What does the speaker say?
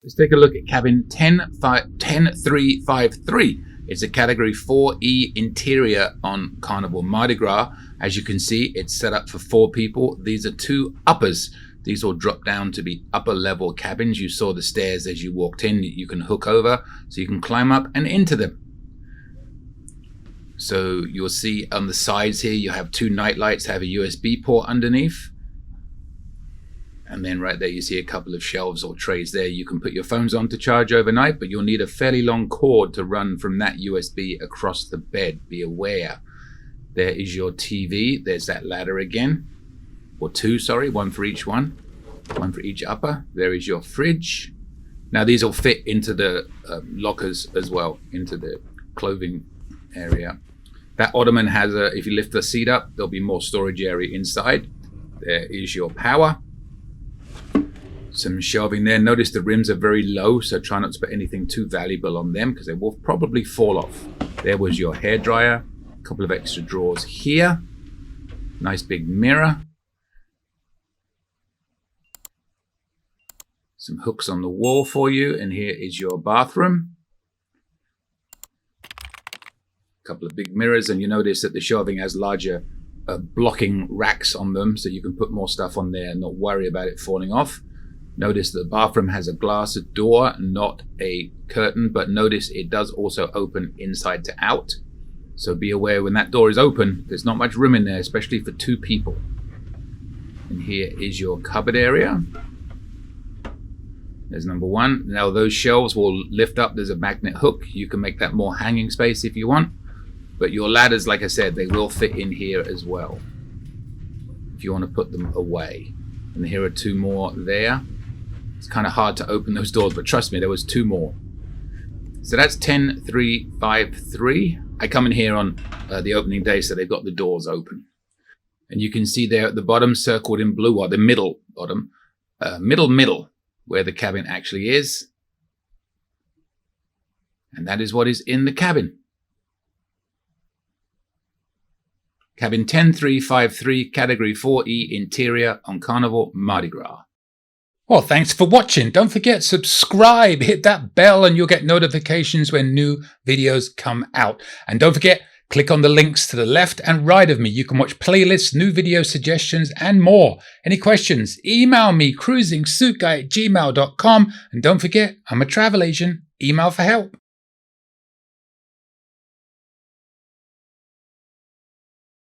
Let's take a look at cabin 10353. It's a category 4E interior on Carnival Mardi Gras. As you can see, it's set up for 4 people. These are 2 uppers. These will drop down to be upper level cabins. You saw the stairs as you walked in. You can hook over so you can climb up and into them. So you'll see on the sides here, you have 2 night lights, have a USB port underneath. And then right there, you see a couple of shelves or trays there. You can put your phones on to charge overnight, but you'll need a fairly long cord to run from that USB across the bed. Be aware. There is your TV. There's that ladder again. Or 2, sorry, 1 for each one. 1 for each upper. There is your fridge. Now these will fit into the lockers as well, into the clothing area. That ottoman has a, if you lift the seat up, there'll be more storage area inside. There is your power. Some shelving there. Notice the rims are very low, so try not to put anything too valuable on them because they will probably fall off. There was your hairdryer. A couple of extra drawers here. Nice big mirror. Some hooks on the wall for you, and here is your bathroom. A couple of big mirrors, and you notice that the shelving has larger blocking racks on them, so you can put more stuff on there and not worry about it falling off. Notice the bathroom has a glass door, not a curtain, but notice it does also open inside to out. So be aware when that door is open, there's not much room in there, especially for 2 people. And here is your cupboard area. There's number 1. Now those shelves will lift up. There's a magnet hook. You can make that more hanging space if you want. But your ladders, like I said, they will fit in here as well if you want to put them away. And here are 2 more there. It's kind of hard to open those doors, but trust me, there was 2 more. So that's 10353. I come in here on the opening day, so they've got the doors open. And you can see there at the bottom, circled in blue, or the middle bottom, middle, where the cabin actually is. And that is what is in the cabin. Cabin 10353, category 4E interior on Carnival Mardi Gras. Well, thanks for watching. Don't forget, subscribe, hit that bell, and you'll get notifications when new videos come out. And don't forget, click on the links to the left and right of me. You can watch playlists, new video suggestions, and more. Any questions? Email me, cruisingsuitguy@gmail.com. And don't forget, I'm a travel agent. Email for help.